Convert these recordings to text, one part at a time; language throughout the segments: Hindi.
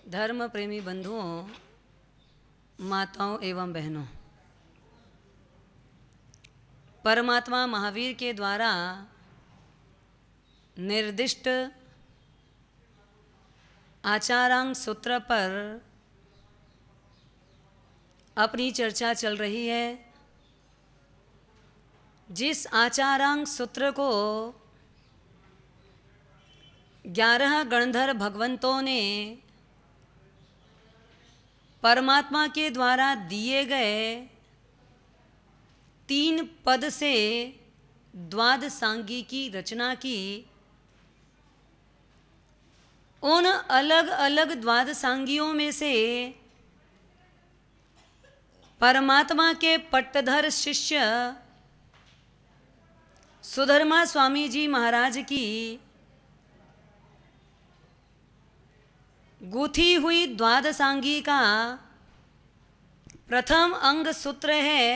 धर्म प्रेमी बंधुओं, माताओं एवं बहनों, परमात्मा महावीर के द्वारा निर्दिष्ट आचारांग सूत्र पर अपनी चर्चा चल रही है। जिस आचारांग सूत्र को 11 गणधर भगवंतों ने परमात्मा के द्वारा दिए गए 3 पद से द्वादशांगी की रचना की, उन अलग अलग द्वादशांगियों में से परमात्मा के पट्टधर शिष्य सुधर्मा स्वामी जी महाराज की गूथी हुई द्वादशांगी का प्रथम अंग सूत्र है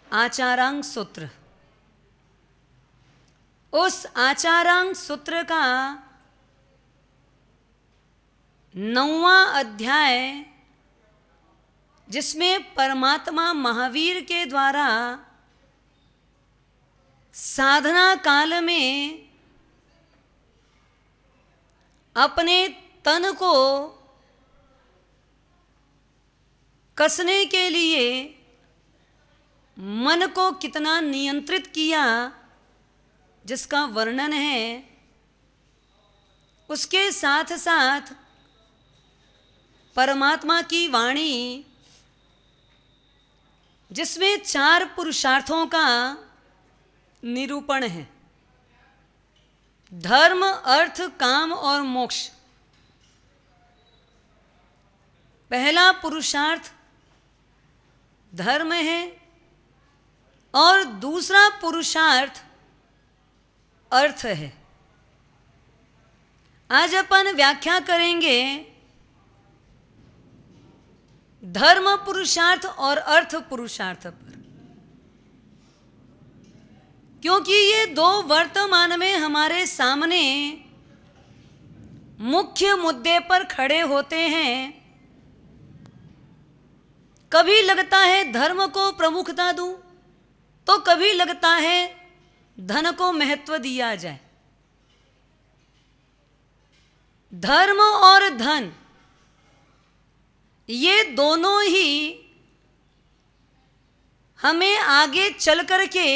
आचारांग सूत्र। उस आचारांग सूत्र का 9वां अध्याय, जिसमें परमात्मा महावीर के द्वारा साधना काल में अपने तन को कसने के लिए मन को कितना नियंत्रित किया, जिसका वर्णन है। उसके साथ साथ परमात्मा की वाणी, जिसमें 4 पुरुषार्थों का निरूपण है: धर्म, अर्थ, काम और मोक्ष। पहला पुरुषार्थ धर्म है और दूसरा पुरुषार्थ अर्थ है। आज अपन व्याख्या करेंगे धर्म पुरुषार्थ और अर्थ पुरुषार्थ पर, क्योंकि ये 2 वर्तमान में हमारे सामने मुख्य मुद्दे पर खड़े होते हैं। कभी लगता है धर्म को प्रमुखता दूं, तो कभी लगता है धन को महत्व दिया जाए। धर्म और धन, ये दोनों ही हमें आगे चल करके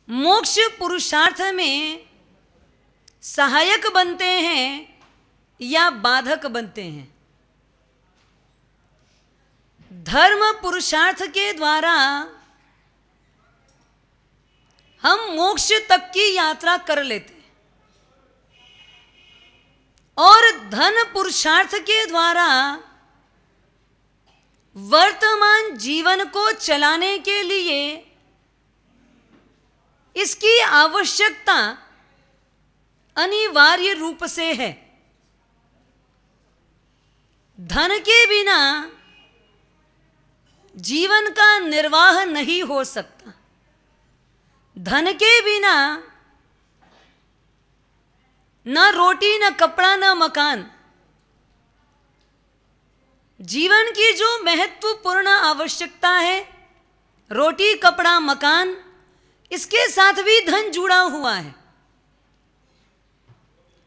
मोक्ष पुरुषार्थ में सहायक बनते हैं या बाधक बनते हैं। धर्म पुरुषार्थ के द्वारा हम मोक्ष तक की यात्रा कर लेते हैं, और धन पुरुषार्थ के द्वारा वर्तमान जीवन को चलाने के लिए इसकी आवश्यकता अनिवार्य रूप से है। धन के बिना जीवन का निर्वाह नहीं हो सकता। धन के बिना न रोटी, न कपड़ा, न मकान। जीवन की जो महत्वपूर्ण आवश्यकता है, रोटी, कपड़ा, मकान, इसके साथ भी धन जुड़ा हुआ है।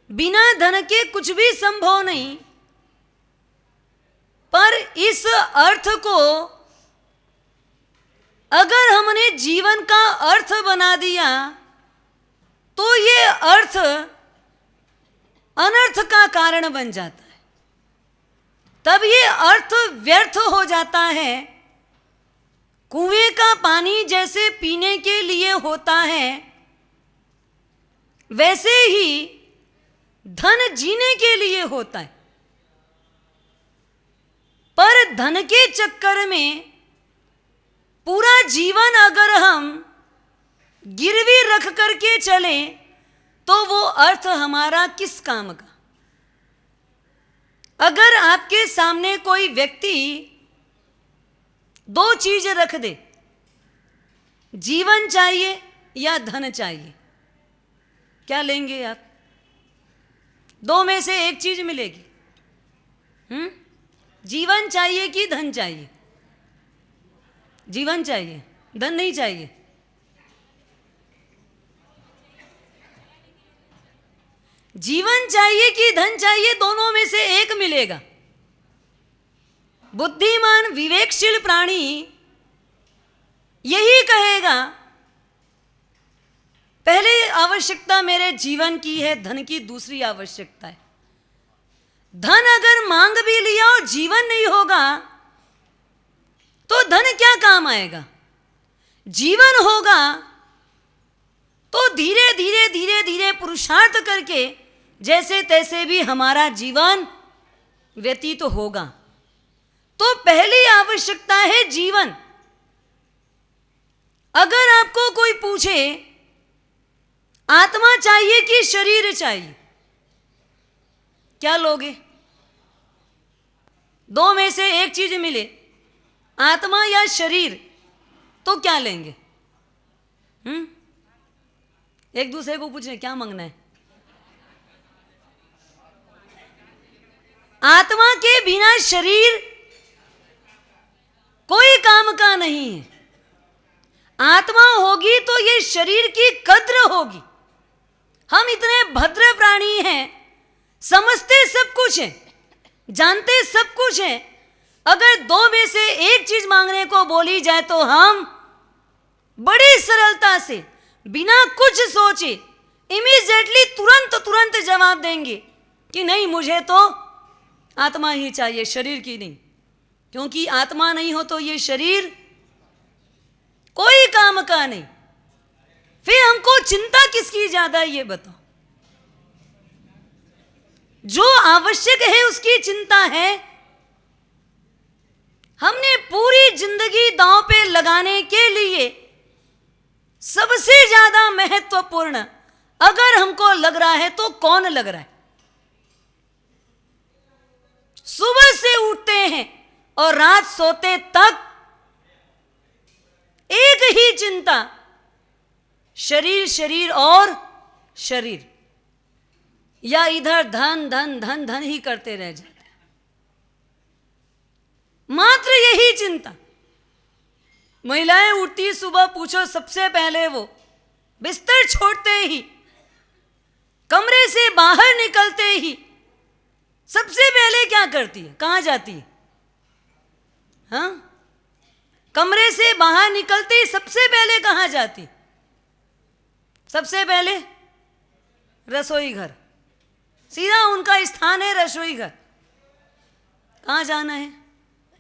बिना धन के कुछ भी संभव नहीं। पर इस अर्थ को अगर हमने जीवन का अर्थ बना दिया, तो ये अर्थ अनर्थ का कारण बन जाता है। तब ये अर्थ व्यर्थ हो जाता है। कुएं का पानी जैसे पीने के लिए होता है, वैसे ही धन जीने के लिए होता है। पर धन के चक्कर में पूरा जीवन अगर हम गिरवी रख करके चले, तो वो अर्थ हमारा किस काम का। अगर आपके सामने कोई व्यक्ति 2 चीज रख दे, जीवन चाहिए या धन चाहिए, क्या लेंगे आप? दो में से एक चीज मिलेगी। जीवन चाहिए कि धन चाहिए? जीवन चाहिए, धन नहीं चाहिए। जीवन चाहिए कि धन चाहिए? दोनों में से एक मिलेगा। बुद्धिमान विवेकशील प्राणी यही कहेगा, पहले आवश्यकता मेरे जीवन की है, धन की दूसरी आवश्यकता है। धन अगर मांग भी लिया और जीवन नहीं होगा तो धन क्या काम आएगा? जीवन होगा तो धीरे धीरे धीरे धीरे पुरुषार्थ करके जैसे तैसे भी हमारा जीवन व्यतीत होगा। तो पहली आवश्यकता है जीवन। अगर आपको कोई पूछे आत्मा चाहिए कि शरीर चाहिए, क्या लोगे? दो में से एक चीज मिले, आत्मा या शरीर, तो क्या लेंगे? एक दूसरे को पूछे क्या मांगना है? आत्मा के बिना शरीर कोई काम का नहीं है। आत्मा होगी तो ये शरीर की कद्र होगी। हम इतने भद्र प्राणी हैं, समझते सब कुछ है, जानते सब कुछ है, अगर दो में से एक चीज मांगने को बोली जाए तो हम बड़ी सरलता से बिना कुछ सोचे इमीडिएटली तुरंत जवाब देंगे कि नहीं, मुझे तो आत्मा ही चाहिए, शरीर की नहीं। क्योंकि आत्मा नहीं हो तो ये शरीर कोई काम का नहीं। फिर हमको चिंता किसकी ज्यादा है ये बताओ? जो आवश्यक है उसकी चिंता है। हमने पूरी जिंदगी दांव पे लगाने के लिए सबसे ज्यादा महत्वपूर्ण अगर हमको लग रहा है तो कौन लग रहा है? सुबह से उठते हैं और रात सोते तक एक ही चिंता, शरीर शरीर और शरीर, या इधर धन धन धन धन ही करते रह जाते हैं। मात्र यही चिंता। महिलाएं उठती सुबह, पूछो सबसे पहले वो बिस्तर छोड़ते ही, कमरे से बाहर निकलते ही सबसे पहले क्या करती है? कहां जाती है? हाँ, कमरे से बाहर निकलते ही सबसे पहले कहां जाती? सबसे पहले रसोई घर। सीधा उनका स्थान है रसोई घर। कहां जाना है?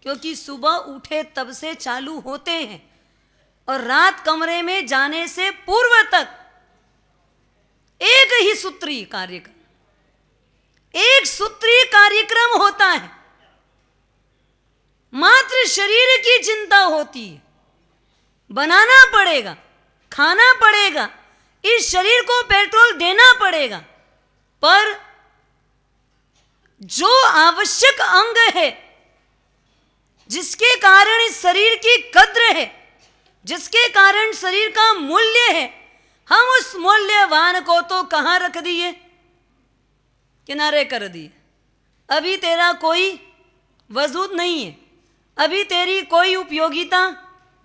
क्योंकि सुबह उठे तब से चालू होते हैं और रात कमरे में जाने से पूर्व तक एक ही सूत्री कार्यक्रम, एक सूत्री कार्यक्रम होता है। मात्र शरीर की चिंता होती है। बनाना पड़ेगा, खाना पड़ेगा, इस शरीर को पेट्रोल देना पड़ेगा, पर जो आवश्यक अंग है, जिसके कारण इस शरीर की कद्र है, जिसके कारण शरीर का मूल्य है, हम उस मूल्यवान को तो कहां रख दिए? किनारे कर दिए। अभी तेरा कोई वजूद नहीं है, अभी तेरी कोई उपयोगिता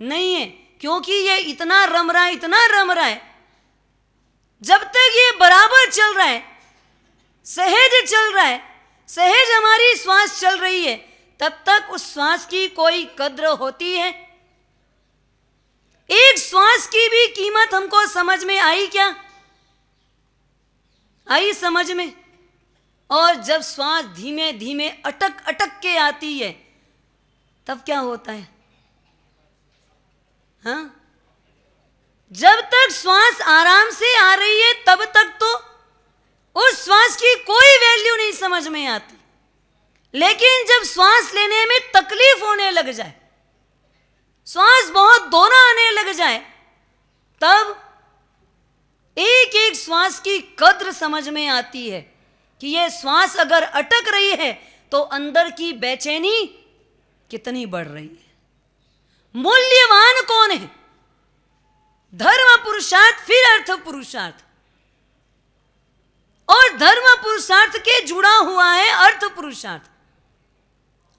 नहीं है, क्योंकि ये इतना रम रहा है, इतना रम रहा है। जब तक ये बराबर चल रहा है, सहज चल रहा है, सहज हमारी श्वास चल रही है, तब तक उस श्वास की कोई कद्र होती है? एक श्वास की भी कीमत हमको समझ में आई क्या? आई समझ में? और जब श्वास धीमे धीमे अटक अटक के आती है तब क्या होता है? हाँ, जब तक श्वास आराम से आ रही है तब तक तो उस श्वास की कोई वैल्यू नहीं समझ में आती, लेकिन जब श्वास लेने में तकलीफ होने लग जाए, श्वास बहुत दोहरा आने लग जाए, तब एक एक श्वास की कद्र समझ में आती है कि यह श्वास अगर अटक रही है तो अंदर की बेचैनी कितनी बढ़ रही है। मूल्यवान कौन है? धर्म पुरुषार्थ, फिर अर्थ पुरुषार्थ। और धर्म पुरुषार्थ के जुड़ा हुआ है अर्थ पुरुषार्थ।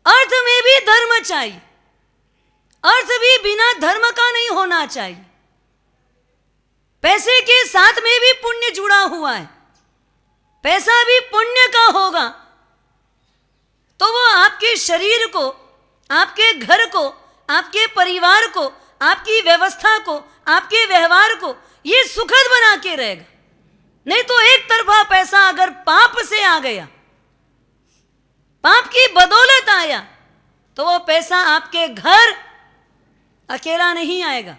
अर्थ में भी धर्म चाहिए, अर्थ भी बिना धर्म का नहीं होना चाहिए। पैसे के साथ में भी पुण्य जुड़ा हुआ है, पैसा भी पुण्य का होगा तो वो आपके शरीर को, आपके घर को, आपके परिवार को, आपकी व्यवस्था को, आपके व्यवहार को ये सुखद बना के रहेगा। नहीं तो एक तरफा पैसा अगर पाप से आ गया, पाप की बदौलत आया, तो वो पैसा आपके घर अकेला नहीं आएगा।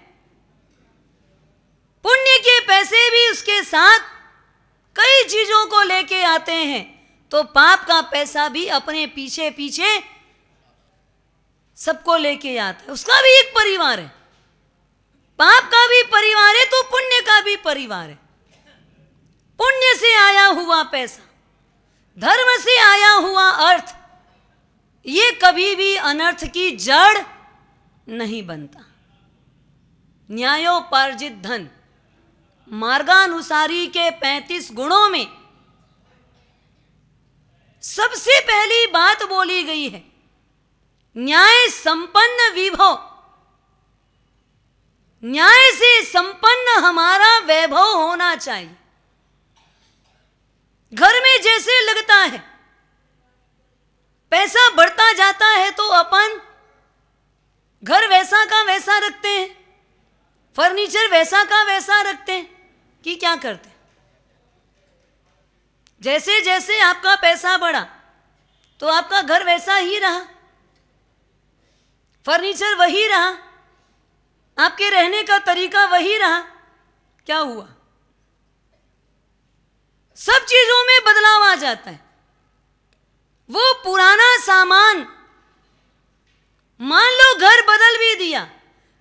पुण्य के पैसे भी उसके साथ कई चीजों को लेके आते हैं, तो पाप का पैसा भी अपने पीछे पीछे सबको लेके आता है। उसका भी एक परिवार है, पाप का भी परिवार है तो पुण्य का भी परिवार है। पुण्य से आया हुआ पैसा, धर्म से आया हुआ अर्थ, ये कभी भी अनर्थ की जड़ नहीं बनता। न्यायोपार्जित धन, मार्गानुसारी के 35 गुणों में सबसे पहली बात बोली गई है, न्याय संपन्न विभव। न्याय से संपन्न हमारा वैभव होना चाहिए। घर में जैसे लगता है पैसा बढ़ता जाता है तो अपन घर वैसा का वैसा रखते हैं, फर्नीचर वैसा का वैसा रखते हैं कि क्या करते हैं? जैसे जैसे आपका पैसा बढ़ा तो आपका घर वैसा ही रहा, फर्नीचर वही रहा, आपके रहने का तरीका वही रहा। क्या हुआ? सब चीजों में बदलाव आ जाता है। वो पुराना सामान, मान लो घर बदल भी दिया,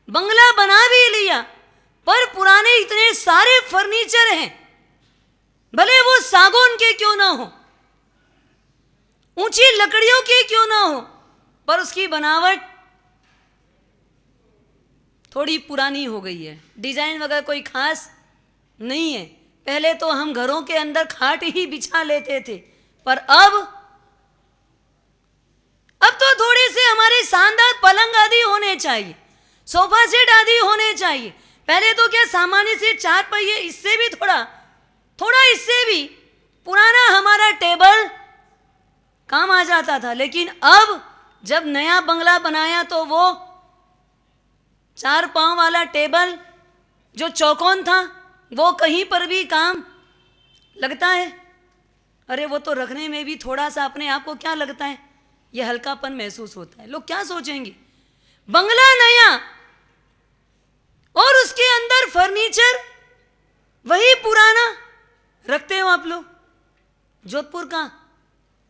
बंगला बना भी लिया, पर पुराने इतने सारे फर्नीचर हैं, भले वो सागौन के क्यों ना हो, ऊंची लकड़ियों के क्यों ना हो, पर उसकी बनावट थोड़ी पुरानी हो गई है, डिजाइन वगैरह कोई खास नहीं है। पहले तो हम घरों के अंदर खाट ही बिछा लेते थे, पर अब तो थोड़े से हमारे शानदार पलंग आदि होने चाहिए, सोफा सेट आदि होने चाहिए। पहले तो क्या सामान्य से 4 पहिए, इससे भी थोड़ा इससे भी पुराना हमारा टेबल काम आ जाता था। लेकिन अब जब नया बंगला बनाया तो वो 4 पांव वाला टेबल जो चौकोन था वो कहीं पर भी काम लगता है। अरे वो तो रखने में भी थोड़ा सा अपने आप को क्या लगता है, ये हल्कापन महसूस होता है। लोग क्या सोचेंगे, बंगला नया और उसके अंदर फर्नीचर वही पुराना रखते हो आप लोग। जोधपुर का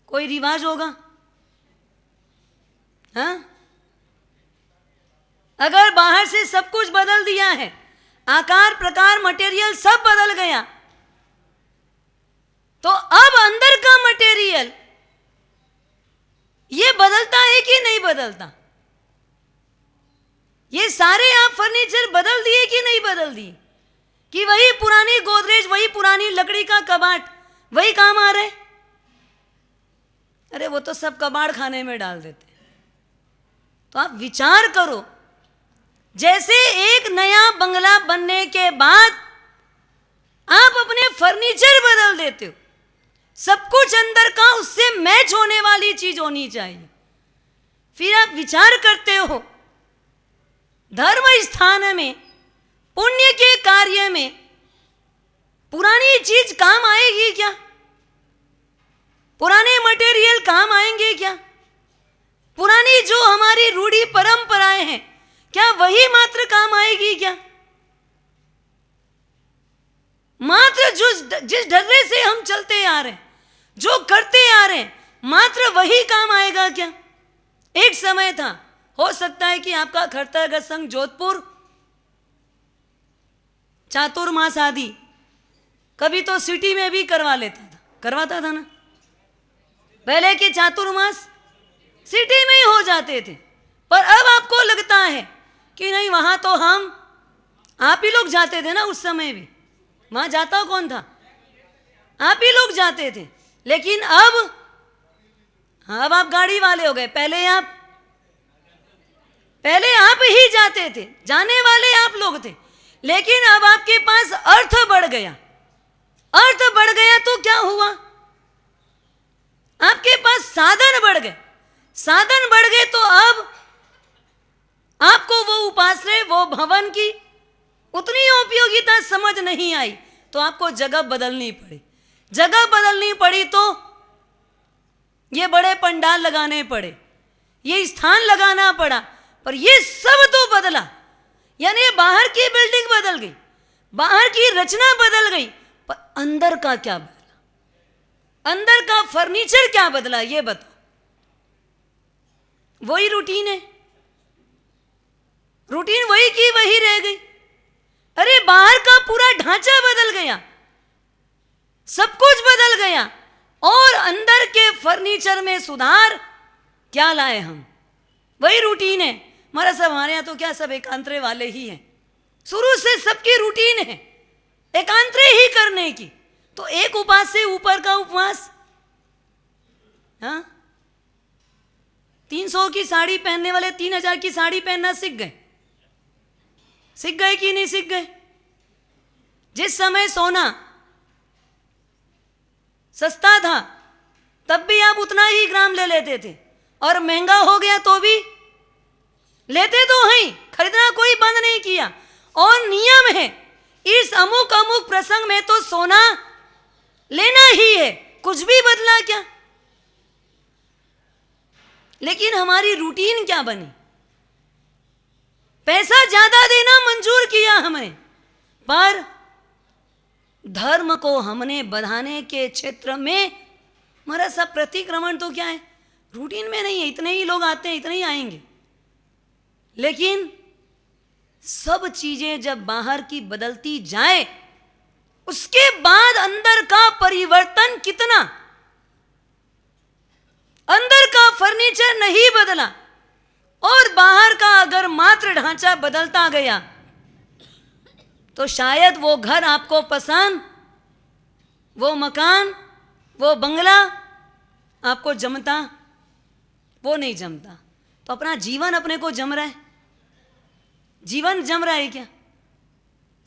कोई रिवाज होगा? हाँ, अगर बाहर से सब कुछ बदल दिया है, आकार प्रकार मटेरियल सब बदल गया, तो अब अंदर का मटेरियल ये बदलता है कि नहीं बदलता? ये सारे आप फर्नीचर बदल दिए कि नहीं बदल दिए? कि वही पुरानी गोदरेज, वही पुरानी लकड़ी का कबाड़ वही काम आ रहे? अरे वो तो सब कबाड़ खाने में डाल देते। तो आप विचार करो, जैसे एक नया बंगला बनने के बाद आप अपने फर्नीचर बदल देते हो, सब कुछ अंदर का उससे मैच होने वाली चीज होनी चाहिए। फिर आप विचार करते हो, धर्म स्थान में, पुण्य के कार्य में पुरानी चीज काम आएगी क्या? पुराने मटेरियल काम आएंगे क्या? पुरानी जो हमारी रूढ़ी परंपराएं हैं, क्या वही मात्र काम आएगी क्या? मात्र जिस ढर्रे से हम चलते आ रहे हैं, जो करते आ रहे हैं, मात्र वही काम आएगा क्या? एक समय था, हो सकता है कि आपका खरतरगढ़ संघ जोधपुर चातुर्मास आदि कभी तो सिटी में भी करवाता था ना। पहले के चातुर्मास सिटी में ही हो जाते थे, पर अब आपको लगता है कि नहीं, वहां तो आप ही लोग जाते थे ना उस समय भी। वहां जाता कौन था? आप ही लोग जाते थे, लेकिन अब आप गाड़ी वाले हो गए। पहले आप ही जाते थे, जाने वाले आप लोग थे, लेकिन अब आपके पास अर्थ बढ़ गया। अर्थ बढ़ गया तो क्या हुआ? आपके पास साधन बढ़ गए। साधन बढ़ गए तो अब आपको वो उपाश्रय, वो भवन की उतनी उपयोगिता समझ नहीं आई, तो आपको जगह बदलनी पड़ी। जगह बदलनी पड़ी तो ये बड़े पंडाल लगाने पड़े, ये स्थान लगाना पड़ा, पर ये सब तो बदला। यानी बाहर की बिल्डिंग बदल गई, बाहर की रचना बदल गई, पर अंदर का क्या बदला? अंदर का फर्नीचर क्या बदला, ये बताओ। वही रूटीन है, रूटीन वही की वही रह गई। अरे बाहर का पूरा ढांचा बदल गया, सब कुछ बदल गया, और अंदर के फर्नीचर में सुधार क्या लाए हम? वही रूटीन है। हमारे यहाँ तो क्या सब एकांतरे वाले ही हैं, शुरू से सबकी रूटीन है एकांतरे ही करने की। तो एक उपवास से ऊपर का उपवास, हाँ, 300 की साड़ी पहनने वाले 3000 की साड़ी पहनना सीख गए। सीख गए कि नहीं सीख गए? जिस समय सोना सस्ता था तब भी आप उतना ही ग्राम ले लेते थे, और महंगा हो गया तो भी लेते तो हैं, खरीदना कोई बंद नहीं किया। और नियम है, इस अमुक अमुक प्रसंग में तो सोना लेना ही है, कुछ भी बदला क्या? लेकिन हमारी रूटीन क्या बनी? पैसा ज्यादा देना मंजूर किया हमने, पर धर्म को हमने बढ़ाने के क्षेत्र में हमारा सब प्रतिक्रमण तो क्या है? रूटीन में नहीं है। इतने ही लोग आते हैं, इतने ही आएंगे, लेकिन सब चीजें जब बाहर की बदलती जाए, उसके बाद अंदर का परिवर्तन कितना? अंदर का फर्नीचर नहीं बदला, और बाहर का अगर मात्र ढांचा बदलता गया, तो शायद वो घर आपको पसंद, वो मकान, वो बंगला आपको जमता, वो नहीं जमता। तो अपना जीवन अपने को जम रहा है? जीवन जम रहा है क्या?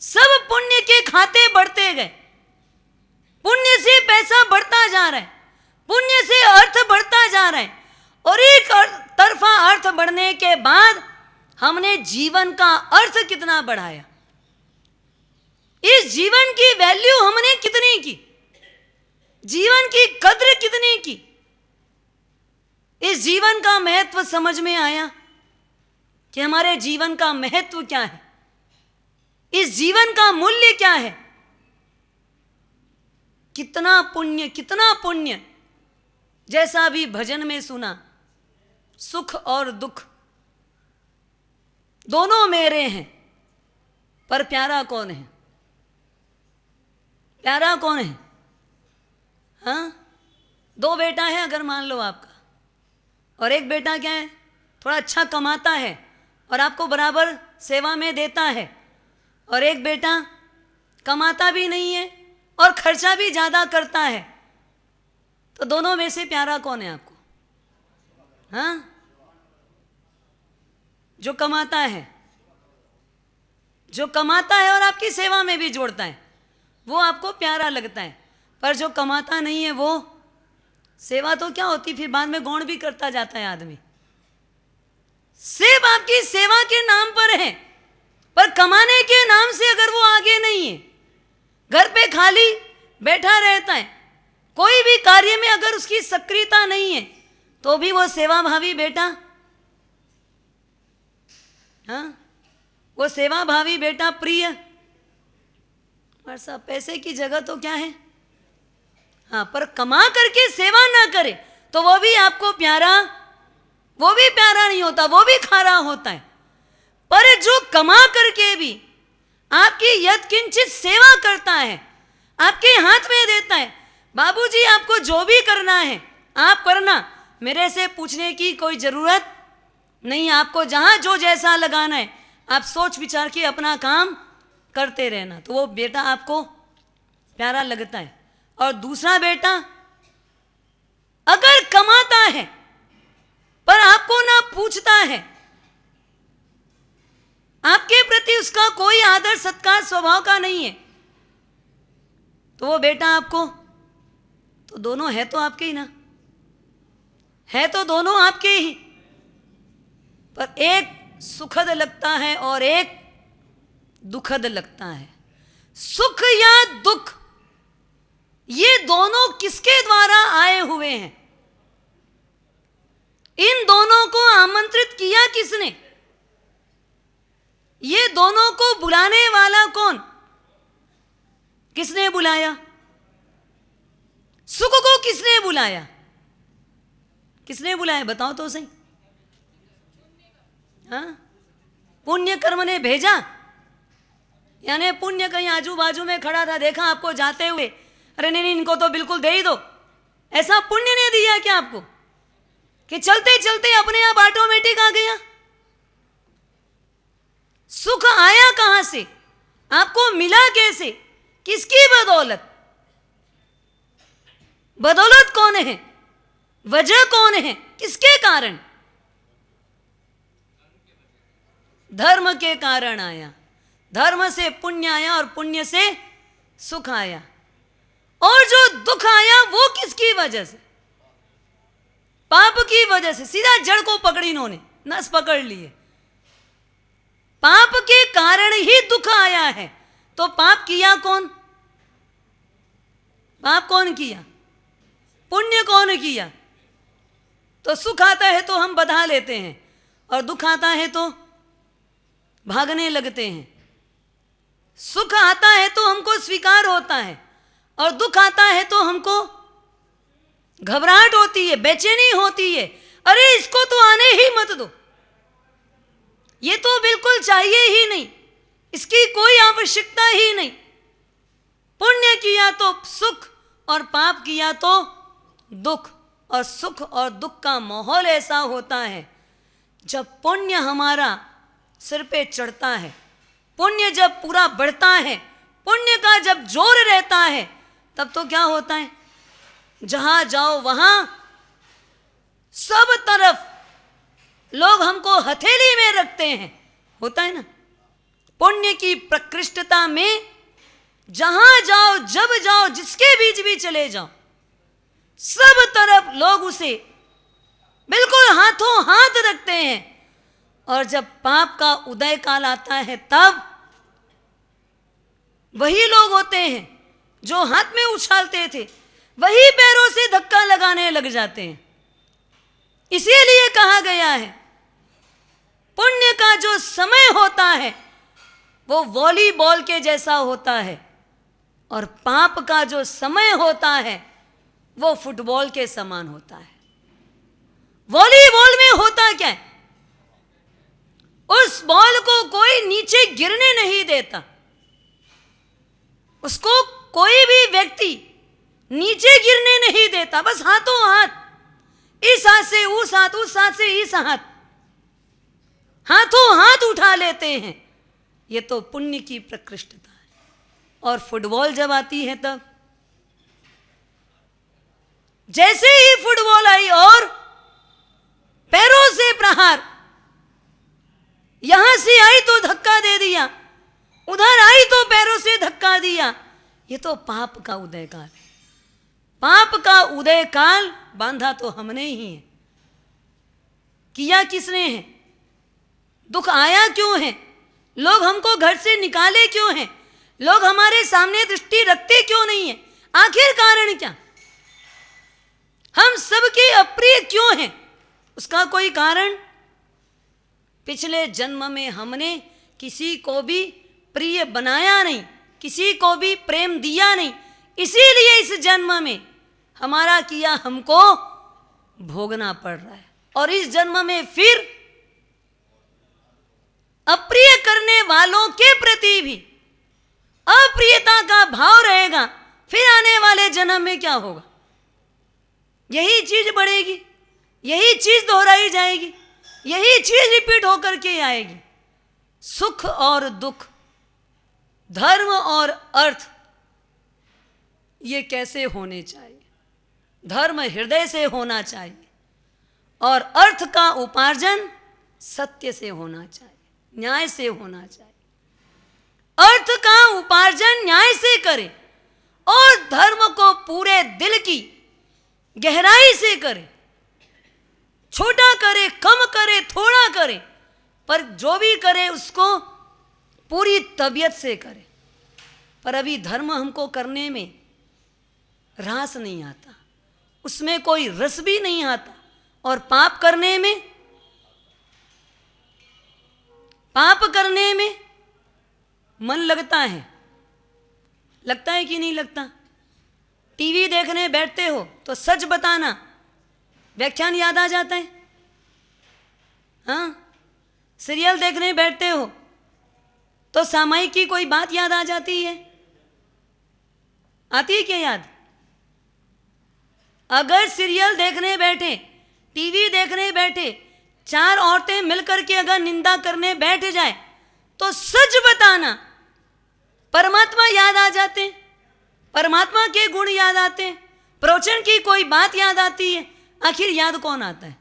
सब पुण्य के खाते बढ़ते गए, पुण्य से पैसा बढ़ता जा रहा है, पुण्य से अर्थ बढ़ता जा रहा है, और एक तरफा अर्थ बढ़ने के बाद हमने जीवन का अर्थ कितना बढ़ाया? इस जीवन की वैल्यू हमने कितनी की? जीवन की कद्र कितनी की? इस जीवन का महत्व समझ में आया कि हमारे जीवन का महत्व क्या है, इस जीवन का मूल्य क्या है? कितना पुण्य, कितना पुण्य। जैसा अभी भजन में सुना, सुख और दुख दोनों मेरे हैं, पर प्यारा कौन है? प्यारा कौन है? हाँ, दो बेटा है अगर मान लो आपका, और एक बेटा क्या है, थोड़ा अच्छा कमाता है और आपको बराबर सेवा में देता है, और एक बेटा कमाता भी नहीं है और खर्चा भी ज़्यादा करता है। तो दोनों में से प्यारा कौन है आपको? हाँ, जो कमाता है, जो कमाता है और आपकी सेवा में भी जोड़ता है, वो आपको प्यारा लगता है। पर जो कमाता नहीं है, वो सेवा तो क्या होती, फिर बाद में गौण भी करता जाता है आदमी। सिर्फ आपकी सेवा के नाम पर है, पर कमाने के नाम से अगर वो आगे नहीं है, घर पे खाली बैठा रहता है, कोई भी कार्य में अगर उसकी सक्रियता नहीं है, तो भी वो सेवा भावी बेटा, हाँ, वो सेवा भावी बेटा प्रिय। और सब पैसे की जगह तो क्या है, हाँ, पर कमा करके सेवा ना करे तो वो भी आपको प्यारा, वो भी प्यारा नहीं होता, वो भी खारा होता है। पर जो कमा करके भी आपकी यत्किंचित सेवा करता है, आपके हाथ में देता है, बाबूजी आपको जो भी करना है आप करना, मेरे से पूछने की कोई जरूरत नहीं, आपको जहां जो जैसा लगाना है आप सोच विचार के अपना काम करते रहना, तो वो बेटा आपको प्यारा लगता है। और दूसरा बेटा अगर कमाता है पर आपको ना पूछता है, आपके प्रति उसका कोई आदर सत्कार स्वभाव का नहीं है, तो वो बेटा आपको, तो दोनों है तो आपके ही ना, है तो दोनों आपके ही, पर एक सुखद लगता है और एक दुखद लगता है। सुख या दुख ये दोनों किसके द्वारा आए हुए हैं? इन दोनों को आमंत्रित किया किसने? ये दोनों को बुलाने वाला कौन? किसने बुलाया? सुख को किसने बुलाया? किसने बुलाया बताओ तो सही। हाँ, पुण्य कर्म ने भेजा, यानी पुण्य कहीं आजू बाजू में खड़ा था, देखा आपको जाते हुए, अरे नहीं इनको तो बिल्कुल दे ही दो, ऐसा पुण्य ने दिया क्या आपको कि चलते चलते अपने आप ऑटोमेटिक आ गया? सुख आया कहां से, आपको मिला कैसे, किसकी बदौलत? बदौलत कौन है, वजह कौन है, किसके कारण? धर्म के कारण आया, धर्म से पुण्य आया और पुण्य से सुख आया। और जो दुख आया वो किसकी वजह से? पाप की वजह से। सीधा जड़ को पकड़ी इन्होंने, नस पकड़ लिए। पाप के कारण ही दुख आया है, तो पाप किया कौन? पाप कौन किया? पुण्य कौन किया? तो सुख आता है तो हम बधा लेते हैं और दुख आता है तो भागने लगते हैं। सुख आता है तो हमको स्वीकार होता है और दुख आता है तो हमको घबराहट होती है, बेचैनी होती है, अरे इसको तो आने ही मत दो, ये तो बिल्कुल चाहिए ही नहीं, इसकी कोई आवश्यकता ही नहीं। पुण्य किया तो सुख और पाप किया तो दुख। और सुख और दुख का माहौल ऐसा होता है, जब पुण्य हमारा सिर पे चढ़ता है, पुण्य जब पूरा बढ़ता है, पुण्य का जब जोर रहता है, तब तो क्या होता है, जहां जाओ वहां सब तरफ लोग हमको हथेली में रखते हैं, होता है ना। पुण्य की प्रकृष्टता में जहां जाओ, जब जाओ, जिसके बीच भी चले जाओ, सब तरफ लोग उसे बिल्कुल हाथों हाथ रखते हैं। और जब पाप का उदय काल आता है, तब वही लोग होते हैं जो हाथ में उछालते थे, वही पैरों से धक्का लगाने लग जाते हैं। इसीलिए कहा गया है, पुण्य का जो समय होता है वो वॉलीबॉल के जैसा होता है, और पाप का जो समय होता है वो फुटबॉल के समान होता है। वॉलीबॉल में होता क्या है, उस बॉल को कोई नीचे गिरने नहीं देता, उसको कोई भी व्यक्ति नीचे गिरने नहीं देता, बस हाथों हाथ, इस हाथ से उस हाथ, उस हाथ से इस हाथ, हाथों हाथ उठा लेते हैं। ये तो पुण्य की प्रकृष्टता है। और फुटबॉल जब आती है, तब जैसे ही फुटबॉल आई और पैरों से प्रहार, यहां से आई तो धक्का दे दिया, उधर आई तो पैरों से धक्का दिया, ये तो पाप का उदय काल है। पाप का उदय काल बांधा तो हमने ही है, किया किसने है? दुख आया क्यों है? लोग हमको घर से निकाले क्यों हैं? लोग हमारे सामने दृष्टि रखते क्यों नहीं है? आखिर कारण क्या? हम सबके अप्रिय क्यों हैं? उसका कोई कारण? पिछले जन्म में हमने किसी को भी प्रिय बनाया नहीं, किसी को भी प्रेम दिया नहीं, इसीलिए इस जन्म में हमारा किया हमको भोगना पड़ रहा है। और इस जन्म में फिर अप्रिय करने वालों के प्रति भी अप्रियता का भाव रहेगा। फिर आने वाले जन्म में क्या होगा? यही चीज बढ़ेगी, यही चीज दोहराई जाएगी, यही चीज रिपीट होकर के आएगी। सुख और दुख, धर्म और अर्थ, ये कैसे होने चाहिए? धर्म हृदय से होना चाहिए और अर्थ का उपार्जन सत्य से होना चाहिए, न्याय से होना चाहिए। अर्थ का उपार्जन न्याय से करे और धर्म को पूरे दिल की गहराई से करे। छोटा करे, कम करे, थोड़ा करे, पर जो भी करे उसको पूरी तबीयत से करे। पर अभी धर्म हमको करने में रास नहीं आता, उसमें कोई रस भी नहीं आता, और पाप करने में मन लगता है कि नहीं लगता? टीवी देखने बैठते हो तो सच बताना, व्याख्यान याद आ जाता है। हाँ, सीरियल देखने बैठते हो तो सामायिक की कोई बात याद आ जाती है? आती है क्या याद? अगर सीरियल देखने बैठे, टीवी देखने बैठे, 4 औरतें मिलकर के अगर निंदा करने बैठ जाए तो सच बताना, परमात्मा याद आ जाते हैं, परमात्मा के गुण याद आते हैं, प्रवचन की कोई बात याद आती है। आखिर याद कौन आता है?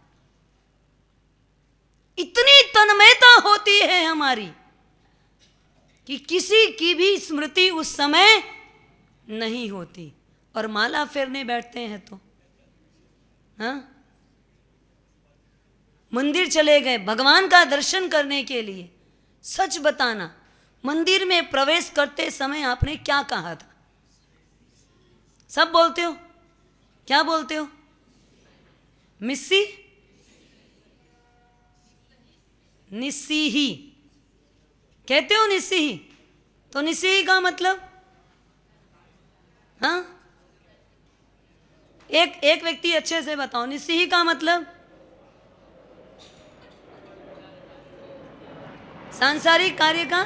इतनी तन्मयता होती है हमारी कि किसी की भी स्मृति उस समय नहीं होती, और माला फेरने बैठते हैं तो हाँ, मंदिर चले गए भगवान का दर्शन करने के लिए। सच बताना, मंदिर में प्रवेश करते समय आपने क्या कहा था? सब बोलते हो, क्या बोलते हो? मिस्सी निस्सीही कहते हो, निस्सीही। तो निस्सीही का मतलब? हाँ, एक व्यक्ति अच्छे से बताओ, निस्सीही का मतलब? सांसारिक कार्य का?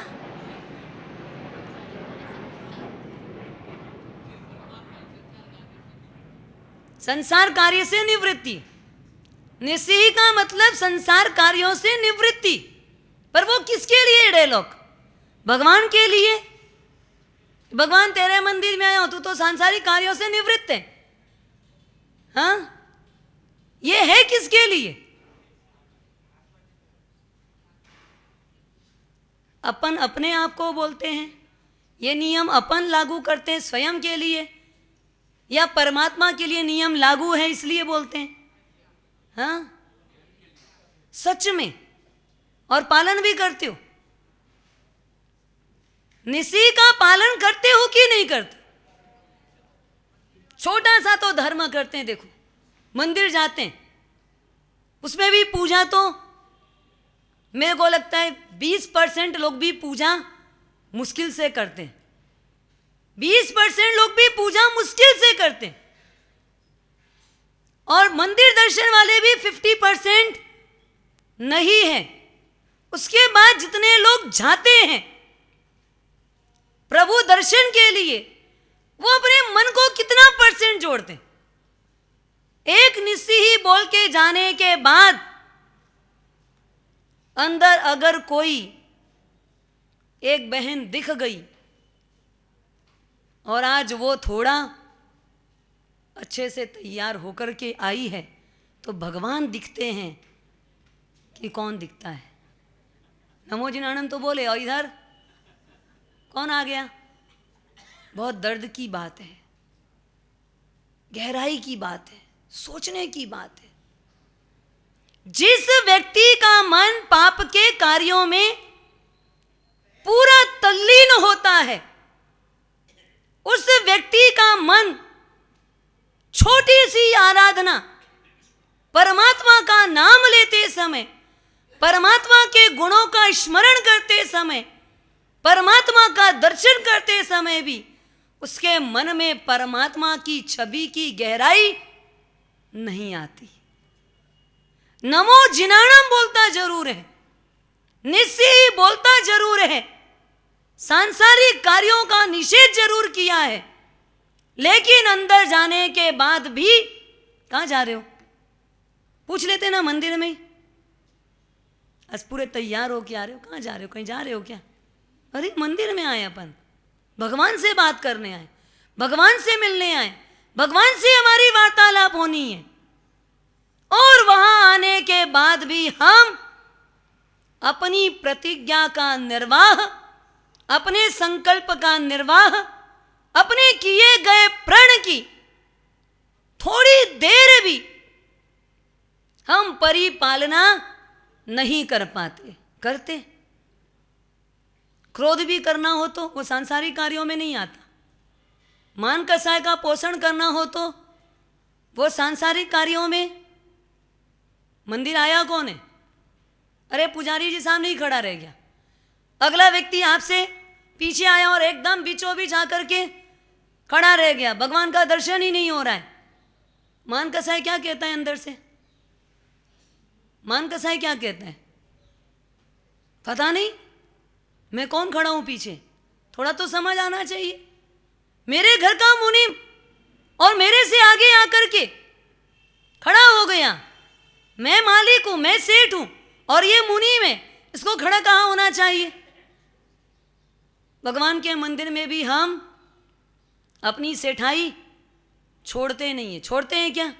संसार कार्य से निवृत्ति। निस्सीही का मतलब संसार कार्यों से निवृत्ति। पर वो किसके लिए डायलॉग? भगवान के लिए। भगवान तेरे मंदिर में आया हो तो सांसारिक कार्यों से निवृत्त है। हाँ, ये है किसके लिए? अपन अपने आप को बोलते हैं, ये नियम अपन लागू करते हैं स्वयं के लिए, या परमात्मा के लिए नियम लागू है इसलिए बोलते हैं? हाँ, सच में, और पालन भी करते हो? निसी का पालन करते हो कि नहीं करते? छोटा सा तो धर्म करते हैं, देखो मंदिर जाते हैं, उसमें भी पूजा तो मेरे को लगता है 20% लोग भी पूजा मुश्किल से करते हैं। 20% लोग भी पूजा मुश्किल से करते हैं, और मंदिर दर्शन वाले भी 50% नहीं है। उसके बाद जितने लोग जाते हैं प्रभु दर्शन के लिए, वो अपने मन को कितना % जोड़ते हैं? एक निस्सी बोल के जाने के बाद अंदर अगर कोई एक बहन दिख गई और आज वो थोड़ा अच्छे से तैयार होकर के आई है, तो भगवान दिखते हैं कि कौन दिखता है? नमो जिनानंद तो बोले, और इधर कौन आ गया? बहुत दर्द की बात है, गहराई की बात है, सोचने की बात है। जिस व्यक्ति का मन पाप के कार्यों में पूरा तल्लीन होता है, उस व्यक्ति का मन छोटी सी आराधना, परमात्मा का नाम लेते समय, परमात्मा के गुणों का स्मरण करते समय, परमात्मा का दर्शन करते समय भी उसके मन में परमात्मा की छवि की गहराई नहीं आती। नमो जिनाणम बोलता जरूर है, निस्सी बोलता जरूर है, सांसारिक कार्यों का निषेध जरूर किया है, लेकिन अंदर जाने के बाद भी कहाँ जा रहे हो? पूछ लेते ना मंदिर में। आज पूरे तैयार हो के आ रहे हो, कहाँ जा रहे हो? कहीं जा रहे हो क्या? अरे मंदिर में आए अपन, भगवान से बात करने आए। भगवान से मिलने आए, भगवान से हमारी वार्तालाप होनी है। और वहां आने के बाद भी हम अपनी प्रतिज्ञा का निर्वाह, अपने संकल्प का निर्वाह, अपने किए गए प्रण की थोड़ी देर भी हम परिपालना नहीं कर पाते। करते क्रोध भी करना हो तो वो सांसारिक कार्यों में नहीं आता, मान कसाय का पोषण करना हो तो वो सांसारिक कार्यों में। मंदिर आया कौन है? अरे पुजारी जी सामने ही खड़ा रह गया, अगला व्यक्ति आपसे पीछे आया और एकदम बीचों बीच आकर के खड़ा रह गया, भगवान का दर्शन ही नहीं हो रहा है। मान कसाई क्या कहता है अंदर से? मान कसाई क्या कहता है? पता नहीं मैं कौन खड़ा हूं पीछे, थोड़ा तो समझ आना चाहिए। मेरे घर का मुनि और मेरे से आगे आकर के खड़ा हो गया, मैं मालिक हूं, मैं सेठ हूं और ये मुनि में, इसको खड़ा कहां होना चाहिए? भगवान के मंदिर में भी हम अपनी सेठाई छोड़ते नहीं है। छोड़ते हैं क्या?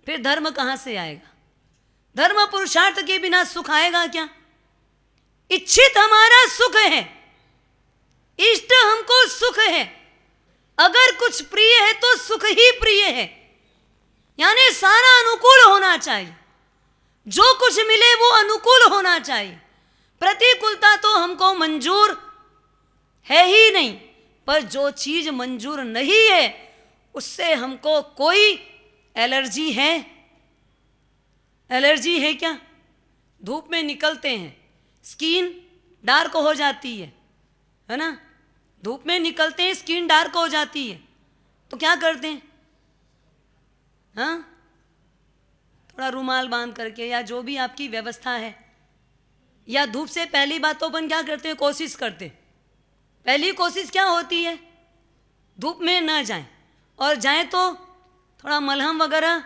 फिर धर्म कहां से आएगा? धर्म पुरुषार्थ के बिना सुख आएगा क्या? इच्छित हमारा सुख है, इष्ट हमको सुख है। अगर कुछ प्रिय है तो सुख ही प्रिय है, यानी सारा अनुकूल होना चाहिए। जो कुछ मिले वो अनुकूल होना चाहिए। प्रतिकूलता तो हमको मंजूर है ही नहीं, पर जो चीज मंजूर नहीं है उससे हमको कोई एलर्जी है? एलर्जी है क्या? धूप में निकलते हैं, स्किन डार्क हो जाती है ना? धूप में निकलते हैं, स्किन डार्क हो जाती है, तो क्या करते हैं? हाँ, थोड़ा रुमाल बांध करके या जो भी आपकी व्यवस्था है, या धूप से पहली बात तो अपन क्या करते हैं? कोशिश करते हैं। पहली कोशिश क्या होती है? धूप में न जाएं, और जाएं तो थोड़ा मलहम वगैरह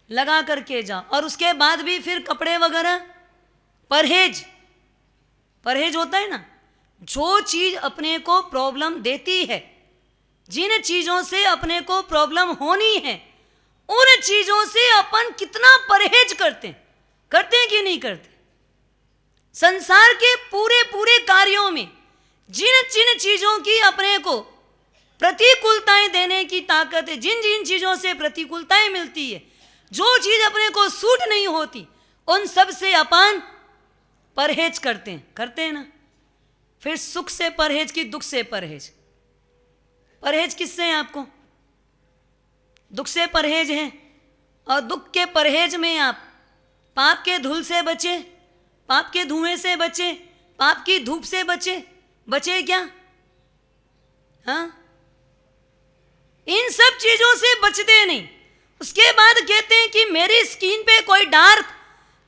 लगा करके जाओ। और उसके बाद भी फिर कपड़े वगैरह, परहेज। परहेज होता है ना, जो चीज़ अपने को प्रॉब्लम देती है, जिन चीज़ों से अपने को प्रॉब्लम होनी है, उन चीज़ों से अपन कितना परहेज करते हैं कि नहीं करते? संसार के पूरे पूरे कार्यों में जिन जिन चीज़ों की अपने को प्रतिकूलताएं देने की ताकत है, जिन जिन चीज़ों से प्रतिकूलताएं मिलती है, जो चीज़ अपने को सूट नहीं होती, उन सब से अपन परहेज करते हैं ना? फिर सुख से परहेज की दुख से परहेज? परहेज किससे है आपको? दुख से परहेज है, और दुख के परहेज में आप पाप के धूल से बचे, पाप के धुएं से बचे, पाप की धूप से बचे क्या? हाँ, इन सब चीजों से बचते नहीं। उसके बाद कहते हैं कि मेरी स्किन पे कोई डार्क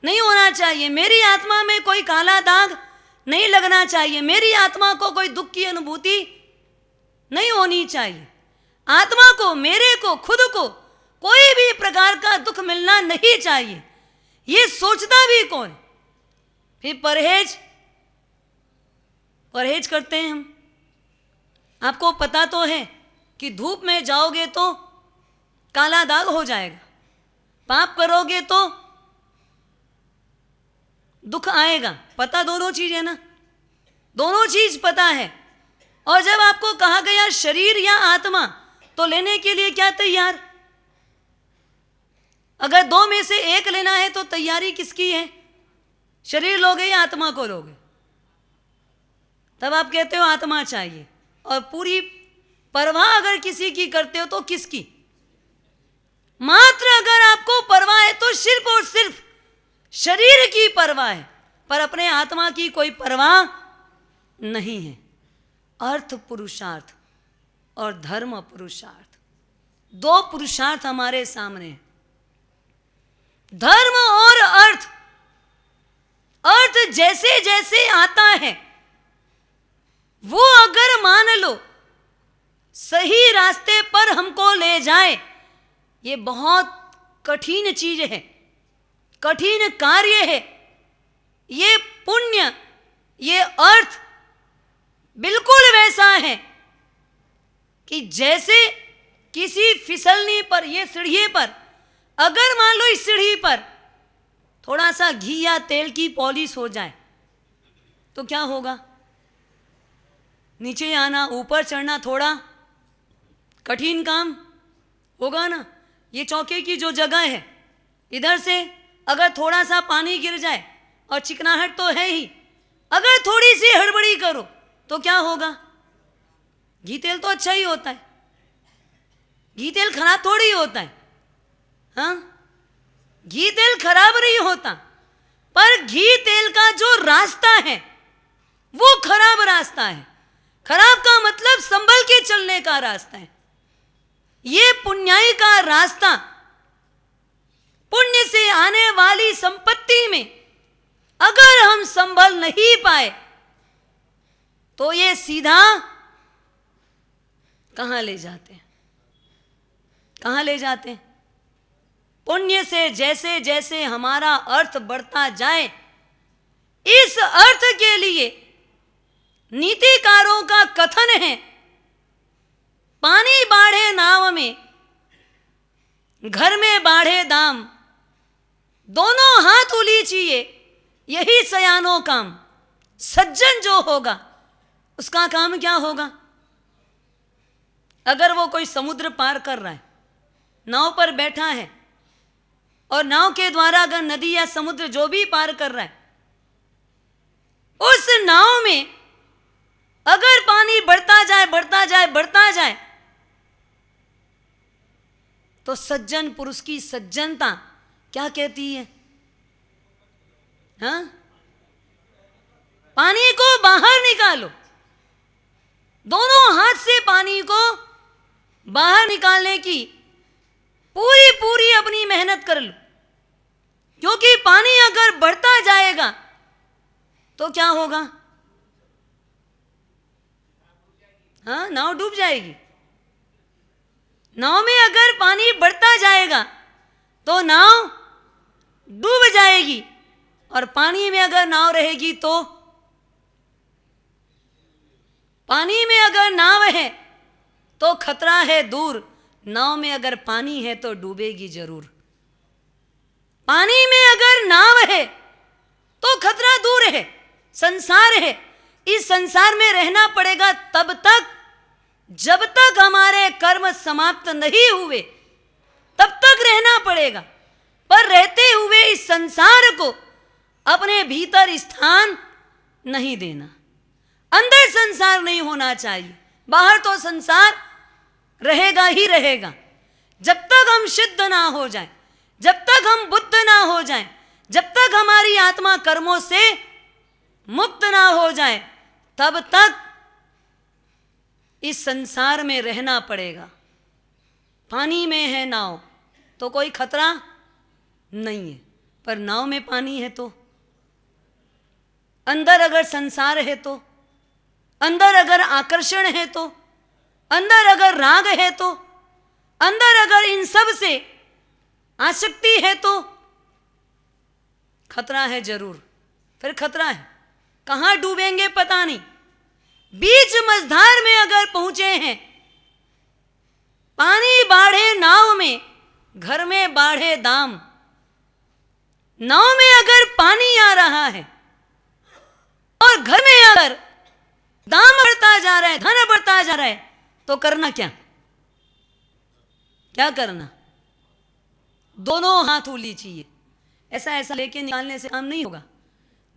नहीं होना चाहिए, मेरी आत्मा में कोई काला दाग नहीं लगना चाहिए, मेरी आत्मा को कोई दुख की अनुभूति नहीं होनी चाहिए, आत्मा को, मेरे को, खुद को कोई भी प्रकार का दुख मिलना नहीं चाहिए। ये सोचता भी कौन? फिर परहेज करते हैं हम। आपको पता तो है कि धूप में जाओगे तो काला दाग हो जाएगा, पाप करोगे तो दुख आएगा। पता दोनों चीज है ना? दोनों चीज पता है। और जब आपको कहा गया शरीर या आत्मा, तो लेने के लिए क्या तैयार? अगर दो में से एक लेना है तो तैयारी किसकी है? शरीर लोगे या आत्मा को लोगे? तब आप कहते हो आत्मा चाहिए। और पूरी परवाह अगर किसी की करते हो तो किसकी? मात्र अगर आपको परवाह है तो सिर्फ और सिर्फ शरीर की परवाह है, पर अपने आत्मा की कोई परवाह नहीं है। अर्थ पुरुषार्थ और धर्म पुरुषार्थ, दो पुरुषार्थ हमारे सामने हैं। धर्म और अर्थ, अर्थ जैसे जैसे आता है वो अगर मान लो सही रास्ते पर हमको ले जाए, ये बहुत कठिन चीज है, कठिन कार्य है। ये पुण्य, ये अर्थ बिल्कुल वैसा है कि जैसे किसी फिसलनी पर, ये सीढ़ी पर, अगर मान लो इस सीढ़ी पर थोड़ा सा घी या तेल की पॉलिश हो जाए तो क्या होगा? नीचे आना, ऊपर चढ़ना थोड़ा कठिन काम होगा ना। ये चौके की जो जगह है, इधर से अगर थोड़ा सा पानी गिर जाए, और चिकनाहट तो है ही, अगर थोड़ी सी हड़बड़ी करो तो क्या होगा? घी तेल तो अच्छा ही होता है, घी तेल खराब थोड़ी होता है। हाँ, घी तेल खराब नहीं होता, पर घी तेल का जो रास्ता है वो खराब रास्ता है। खराब का मतलब संभल के चलने का रास्ता है। ये पुण्याई का रास्ता, पुण्य से आने वाली संपत्ति में अगर हम संभल नहीं पाए तो ये सीधा कहां ले जाते हैं? कहां ले जाते हैं? पुण्य से जैसे जैसे हमारा अर्थ बढ़ता जाए, इस अर्थ के लिए नीतिकारों का कथन है, पानी बाढ़े नाव में, घर में बाढ़े दाम, दोनों हाथ उलीचिए यही सयानों काम। सज्जन जो होगा उसका काम क्या होगा? अगर वो कोई समुद्र पार कर रहा है, नाव पर बैठा है, और नाव के द्वारा अगर नदी या समुद्र जो भी पार कर रहा है, उस नाव में अगर पानी बढ़ता जाए, बढ़ता जाए, बढ़ता जाए, तो सज्जन पुरुष की सज्जनता क्या कहती है? हाँ? पानी को बाहर निकालो, दोनों हाथ से पानी को बाहर निकालने की पूरी पूरी अपनी मेहनत कर लो, क्योंकि पानी अगर बढ़ता जाएगा तो क्या होगा? हाँ, नाव डूब जाएगी। नाव में अगर पानी बढ़ता जाएगा तो नाव डूब जाएगी, और पानी में अगर नाव रहेगी तो, पानी में अगर नाव है तो खतरा है दूर, नाव में अगर पानी है तो डूबेगी जरूर। पानी में अगर नाव है तो खतरा दूर है, संसार है, इस संसार में रहना पड़ेगा तब तक जब तक हमारे कर्म समाप्त नहीं हुए, तब तक रहना पड़ेगा। पर रहते हुए इस संसार को अपने भीतर स्थान नहीं देना। अंदर संसार नहीं होना चाहिए, बाहर तो संसार रहेगा ही रहेगा। जब तक हम सिद्ध ना हो जाएं, जब तक हम बुद्ध ना हो जाएं, जब तक हमारी आत्मा कर्मों से मुक्त ना हो जाए, तब तक इस संसार में रहना पड़ेगा। पानी में है नाव तो कोई खतरा नहीं है, पर नाव में पानी है तो, अंदर अगर संसार है तो, अंदर अगर आकर्षण है तो, अंदर अगर राग है तो, अंदर अगर इन सब से आसक्ति है तो खतरा है जरूर। फिर खतरा है, कहां डूबेंगे पता नहीं। बीच मझधार में अगर पहुंचे हैं, पानी बाढ़े नाव में, घर में बाढ़े दाम। नाव में अगर पानी आ रहा है और घर में अगर दाम बढ़ता जा रहा है, धन बढ़ता जा रहा है, तो करना क्या? क्या करना? दोनों हाथ उलीचिए। ऐसा ऐसा लेके निकालने से काम नहीं होगा।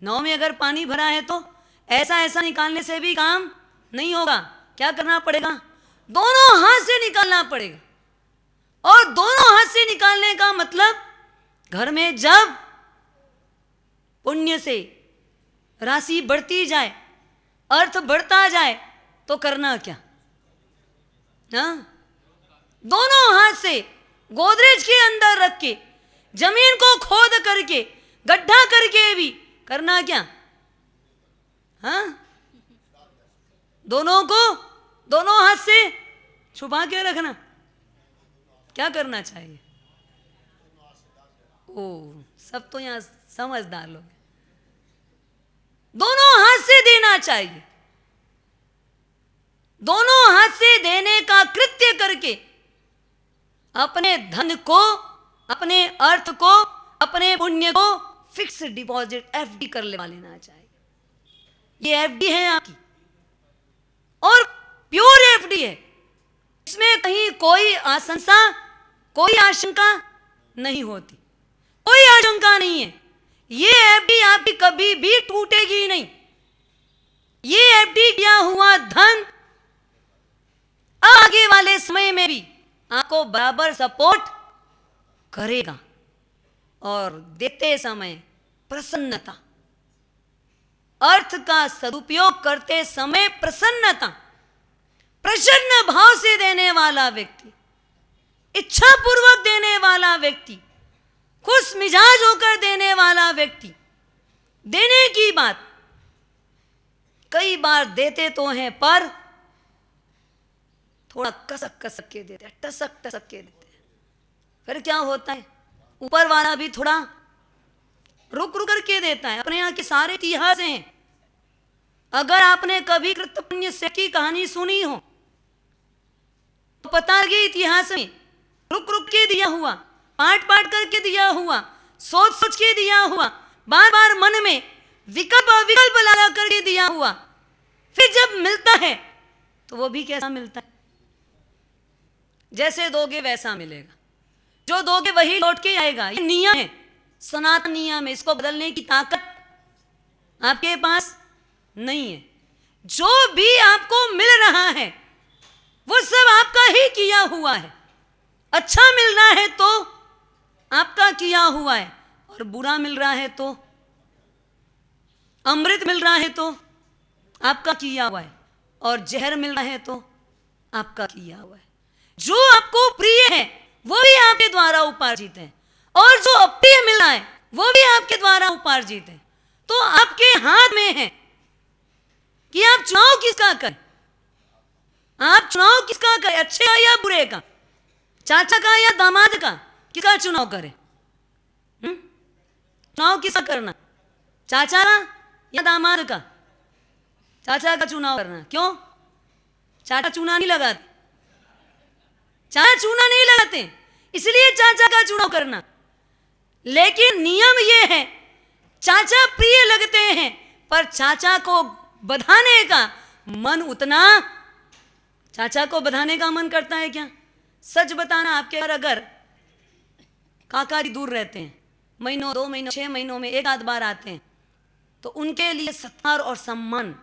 नाव में अगर पानी भरा है तो ऐसा ऐसा निकालने से भी काम नहीं होगा। क्या करना पड़ेगा? दोनों हाथ से निकालना पड़ेगा। और दोनों हाथ से निकालने का मतलब, घर में जब पुण्य से राशि बढ़ती जाए, अर्थ बढ़ता जाए, तो करना क्या? हाँ, दोनों हाथ से गोदरेज के अंदर रख के, जमीन को खोद करके, गड्ढा करके भी करना क्या? हाँ, दोनों को दोनों हाथ से छुपा के रखना। क्या करना चाहिए? ओ, सब तो यहां समझदार लोग हैं। दोनों हाथ से देना चाहिए। दोनों हाथ से देने का कृत्य करके अपने धन को, अपने अर्थ को, अपने पुण्य को फिक्स डिपॉजिट एफडी कर लेना चाहिए। ये एफडी है आपकी और प्योर एफडी है, इसमें कहीं कोई आशंसा, कोई आशंका नहीं होती, कोई आशंका नहीं है। ये एफडी आपकी कभी भी टूटेगी नहीं। ये एफडी किया हुआ धन आगे वाले समय में भी आपको बराबर सपोर्ट करेगा और देते समय प्रसन्नता, अर्थ का सदुपयोग करते समय प्रसन्नता, प्रसन्न भाव से देने वाला व्यक्ति, इच्छा पूर्वक देने वाला व्यक्ति, खुश मिजाज होकर देने वाला व्यक्ति, देने की बात कई बार देते तो हैं पर थोड़ा कसक कसक के देते हैं, टसक टसक के देते हैं। फिर क्या होता है, ऊपर वाला भी थोड़ा रुक रुक करके देता है। अपने यहाँ के सारे इतिहास हैं, अगर आपने कभी कृत पुण्य से की कहानी सुनी हो तो पता लगे इतिहास में रुक रुक के दिया हुआ, पाट पाट करके दिया हुआ, सोच सोच के दिया हुआ, बार बार मन में विकल्प अविकल्प लगा करके दिया हुआ, फिर जब मिलता है तो वो भी कैसा मिलता है, जैसे दोगे वैसा मिलेगा, जो दोगे वही लौट के आएगा। ये नियम है, सनातन नियम है, इसको बदलने की ताकत आपके पास नहीं है। जो भी आपको मिल रहा है वो सब आपका ही किया हुआ है। अच्छा मिल रहा है तो आपका किया हुआ है, और बुरा मिल रहा है तो, अमृत मिल रहा है तो आपका किया हुआ है, और जहर मिल रहा है तो आपका किया हुआ है। जो आपको प्रिय है वो भी आपके द्वारा उपार्जित है, और जो अप्रिय मिल रहा है वो भी आपके द्वारा उपार्जित है। तो आपके हाथ में है कि आप चुनाव किसका करें, आप चुनाव किसका करें, अच्छे का या बुरे का, चाचा का या दामाद का, किसका चुनाव करें? चुनाव किसका करना, चाचा का या दामाद का? चाचा का चुनाव करना। क्यों? चाचा चूना नहीं लगाते, चाचा चूना नहीं लगाते, इसलिए चाचा का चुनाव करना। लेकिन नियम यह है, चाचा प्रिय लगते हैं पर चाचा को बधाने का मन उतना, चाचा को बधाने का मन करता है क्या? सच बताना, आपके घर अगर काका जी दूर रहते हैं, महीनों 2 महीनों 6 महीनों में एक आध बार आते हैं, तो उनके लिए सत्कार और सम्मान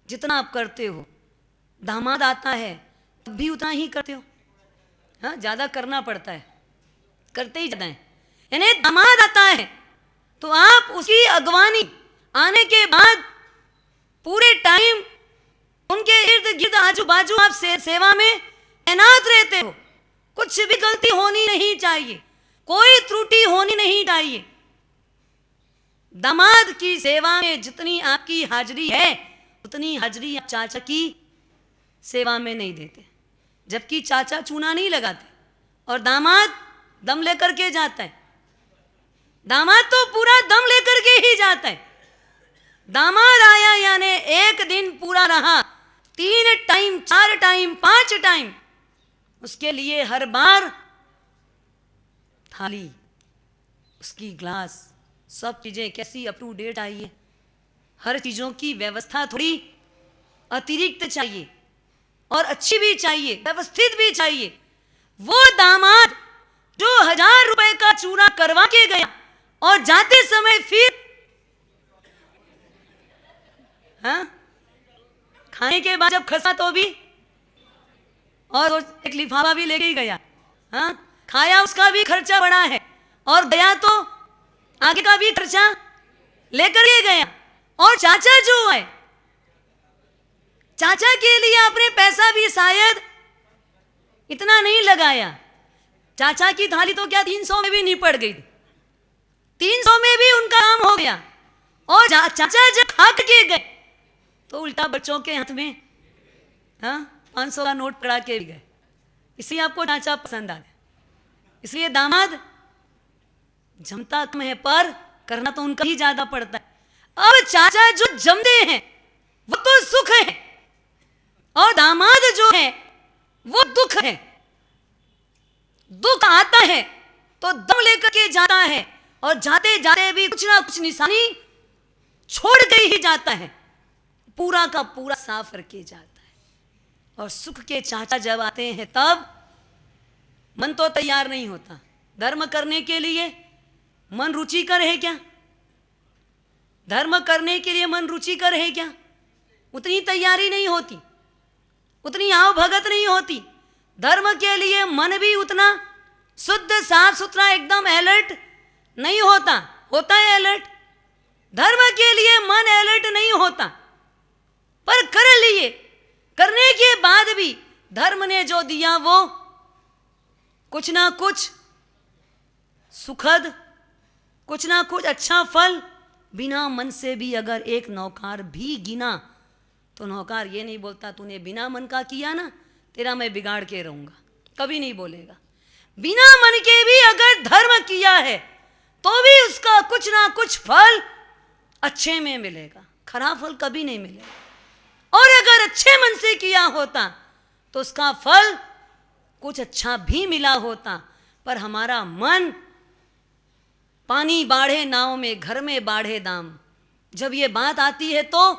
जितना आप करते हो, दामाद आता है तब भी उतना ही करते हो। हाँ, ज्यादा करना पड़ता है, करते ही ज्यादा है। यानी दामाद आता है तो आप उसकी अगवानी आने के बाद पूरे टाइम उनके इर्द गिर्द आजू बाजू आप सेवा में तैनात रहते हो। कुछ भी गलती होनी नहीं चाहिए, कोई त्रुटि होनी नहीं चाहिए। दामाद की सेवा में जितनी आपकी हाजिरी है उतनी हाजिरी आप चाचा की सेवा में नहीं देते। जबकि चाचा चूना नहीं लगाते और दामाद दम लेकर के जाता है, दामाद तो पूरा दम लेकर के ही जाता है। दामाद आया यानी एक दिन पूरा रहा, 3 टाइम 4 टाइम 5 टाइम, उसके लिए हर बार थाली, उसकी ग्लास, सब चीजें कैसी अप टू डेट आई है। हर चीजों की व्यवस्था थोड़ी अतिरिक्त चाहिए और अच्छी भी चाहिए, व्यवस्थित भी चाहिए। वो दामाद जो 1000 रुपए का चूना करवा के गया और जाते समय फिर खाने के बाद जब खसा तो भी, और एक लिफाफा भी लेके ही गया। खाया, उसका भी खर्चा बड़ा है, और गया तो आगे का भी खर्चा लेकर के गया। और चाचा जो है, चाचा के लिए आपने पैसा भी शायद इतना नहीं लगाया। चाचा की थाली तो क्या 300 में भी निपट गई, 300 में भी उनका काम हो गया। और चाचा जब खा के गए तो उल्टा बच्चों के हाथ में 500 का नोट पड़ा के भी गए। इसलिए आपको चाचा पसंद आ गया। इसलिए दामाद जमता कम है पर करना तो उनका ही ज्यादा पड़ता है। अब चाचा जो जमते हैं वो तो सुख है, और दामाद जो है वो दुख है। दुख आता है तो दम लेकर के जाता है, और जाते जाते भी कुछ ना कुछ निशानी छोड़ के ही जाता है, पूरा का पूरा साफ करके जाता है। और सुख के चाचा जब आते हैं तब मन तो तैयार नहीं होता। धर्म करने के लिए मन रुचिकर है क्या? धर्म करने के लिए मन रुचिकर है क्या? उतनी तैयारी नहीं होती, उतनी आओ भगत नहीं होती। धर्म के लिए मन भी उतना शुद्ध साफ सुथरा एकदम अलर्ट नहीं होता। होता है अलर्ट, धर्म के लिए मन अलर्ट नहीं होता। पर कर लिए, करने के बाद भी धर्म ने जो दिया वो कुछ ना कुछ सुखद, कुछ ना कुछ अच्छा फल। बिना मन से भी अगर एक नौकार भी गिना तो नौकार ये नहीं बोलता तूने बिना मन का किया ना, तेरा मैं बिगाड़ के रहूंगा, कभी नहीं बोलेगा। बिना मन के भी अगर धर्म किया है तो भी उसका कुछ ना कुछ फल अच्छे में मिलेगा, खराब फल कभी नहीं मिलेगा। और अगर अच्छे मन से किया होता तो उसका फल कुछ अच्छा भी मिला होता। पर हमारा मन पानी बाढ़े नाव में, घर में बाढ़े दाम। जब ये बात आती है तो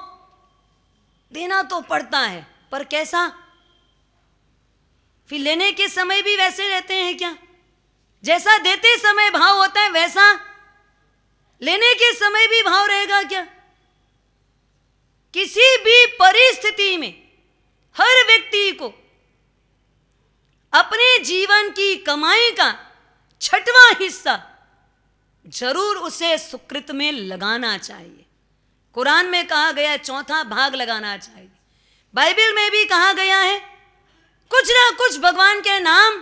देना तो पड़ता है, पर कैसा? फिर लेने के समय भी वैसे रहते हैं क्या? जैसा देते समय भाव होता है वैसा लेने के समय भी भाव रहेगा क्या? किसी भी परिस्थिति में हर व्यक्ति को अपने जीवन की कमाई का 6वां हिस्सा जरूर उसे सुकृत में लगाना चाहिए। कुरान में कहा गया 4था भाग लगाना चाहिए। बाइबल में भी कहा गया है कुछ ना कुछ भगवान के नाम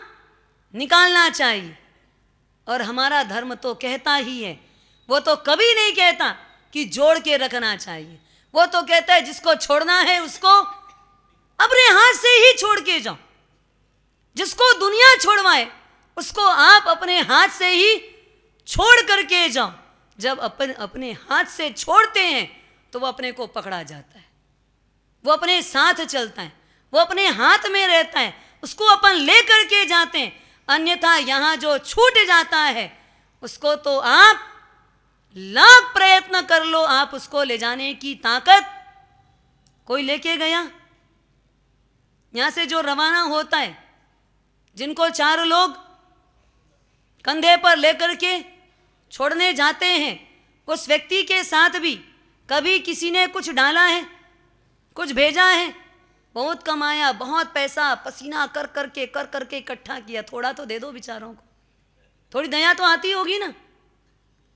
निकालना चाहिए। और हमारा धर्म तो कहता ही है, वो तो कभी नहीं कहता कि जोड़ के रखना चाहिए। वो तो कहता है जिसको छोड़ना है उसको अपने हाथ से ही छोड़ के जाओ। जिसको दुनिया छोड़वाए उसको आप अपने हाथ से ही छोड़ करके जाओ। जब अपने हाथ से छोड़ते हैं तो वो अपने को पकड़ा जाता है, वो अपने साथ चलता है, वो अपने हाथ में रहता है, उसको अपन ले करके जाते हैं। अन्यथा यहाँ जो छूट जाता है उसको तो आप लाख प्रयत्न कर लो, आप उसको ले जाने की ताकत कोई लेके गया? यहाँ से जो रवाना होता है, जिनको 4 लोग कंधे पर लेकर के छोड़ने जाते हैं, उस व्यक्ति के साथ भी कभी किसी ने कुछ डाला है, कुछ भेजा है? बहुत कमाया, बहुत पैसा पसीना कर करके इकट्ठा किया, थोड़ा तो दे दो बेचारों को, थोड़ी दया तो आती होगी ना।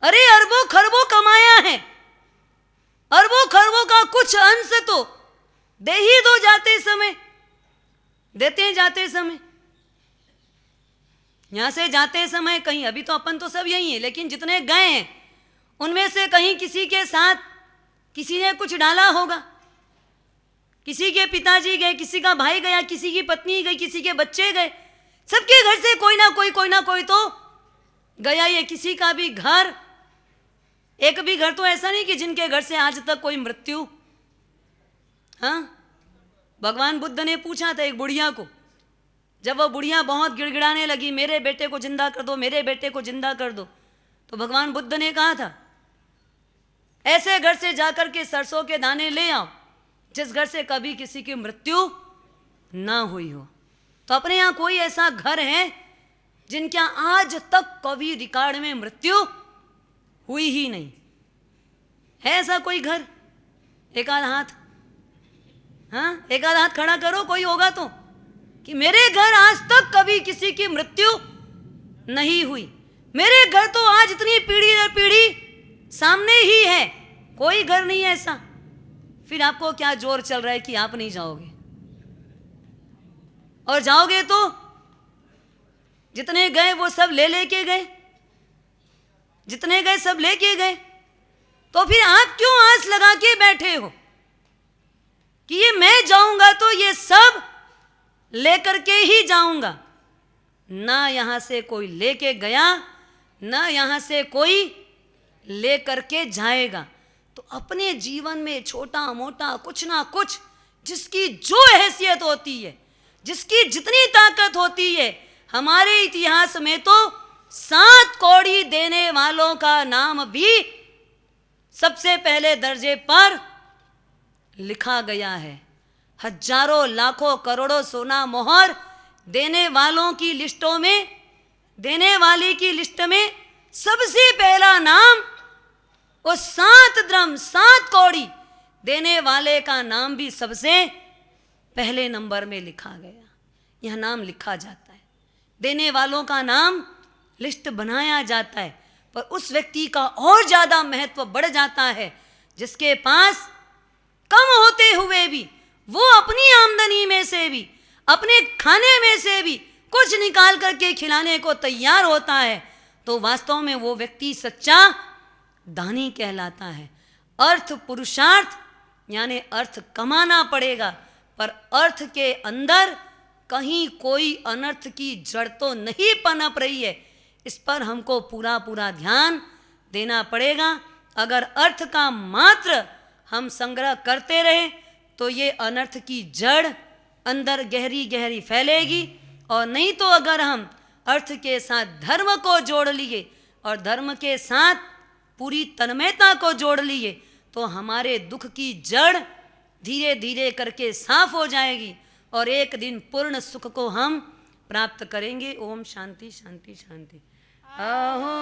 अरे अरबों खरबों कमाया है, अरबों खरबों का कुछ अंश तो दे ही दो जाते समय, देते हैं जाते समय। यहां से जाते समय कहीं, अभी तो अपन तो सब यही है, लेकिन जितने गए हैं उनमें से कहीं किसी के साथ किसी ने कुछ डाला होगा। किसी के पिताजी गए, किसी का भाई गया, किसी की पत्नी गई, किसी के बच्चे गए, सबके घर से कोई ना कोई तो गया ही है। किसी का भी घर, एक भी घर तो ऐसा नहीं कि जिनके घर से आज तक कोई मृत्यु। हाँ, भगवान बुद्ध ने पूछा था एक बुढ़िया को, जब वो बुढ़िया बहुत गिड़गिड़ाने लगी, मेरे बेटे को जिंदा कर दो, मेरे बेटे को जिंदा कर दो, तो भगवान बुद्ध ने कहा था ऐसे घर से जाकर के सरसों के दाने ले आओ जिस घर से कभी किसी की मृत्यु ना हुई हो। तो अपने यहाँ कोई ऐसा घर है जिनके आज तक कभी रिकॉर्ड में मृत्यु हुई ही नहीं है? ऐसा कोई घर? एक आध हाथ, हाँ, एक आध हाथ खड़ा करो, कोई होगा तो, कि मेरे घर आज तक कभी किसी की मृत्यु नहीं हुई, मेरे घर तो आज इतनी पीढ़ी दर पीढ़ी सामने ही है। कोई घर नहीं है ऐसा। फिर आपको क्या जोर चल रहा है कि आप नहीं जाओगे? और जाओगे तो जितने गए वो सब ले लेके गए, जितने गए सब लेके गए, तो फिर आप क्यों आस लगा के बैठे हो कि ये मैं जाऊंगा तो ये सब लेकर के ही जाऊंगा? ना यहां से कोई लेके गया, ना यहां से कोई लेकर के जाएगा। तो अपने जीवन में छोटा मोटा कुछ ना कुछ जिसकी जो हैसियत होती है, जिसकी जितनी ताकत होती है, हमारे इतिहास में तो 7 कौड़ी देने वालों का नाम भी सबसे पहले दर्जे पर लिखा गया है। हजारों लाखों करोड़ों सोना मोहर देने वालों की लिस्टों में, देने वाली की लिस्ट में सबसे पहला नाम वो 7 द्रम 7 कौड़ी देने वाले का नाम भी सबसे पहले नंबर में लिखा गया। यह नाम लिखा जाता है, देने वालों का नाम लिस्ट बनाया जाता है, पर उस व्यक्ति का और ज़्यादा महत्व बढ़ जाता है जिसके पास कम होते हुए भी वो अपनी आमदनी में से भी, अपने खाने में से भी कुछ निकाल करके खिलाने को तैयार होता है, तो वास्तव में वो व्यक्ति सच्चा दानी कहलाता है। अर्थ पुरुषार्थ यानी अर्थ कमाना पड़ेगा, पर अर्थ के अंदर कहीं कोई अनर्थ की जड़ तो नहीं पनप रही है, इस पर हमको पूरा पूरा ध्यान देना पड़ेगा। अगर अर्थ का मात्र हम संग्रह करते रहे तो ये अनर्थ की जड़ अंदर गहरी गहरी फैलेगी, और नहीं तो अगर हम अर्थ के साथ धर्म को जोड़ लिए और धर्म के साथ पूरी तन्मयता को जोड़ लिए तो हमारे दुख की जड़ धीरे धीरे करके साफ हो जाएगी और एक दिन पूर्ण सुख को हम प्राप्त करेंगे। ओम शांति शांति शांति। आहो।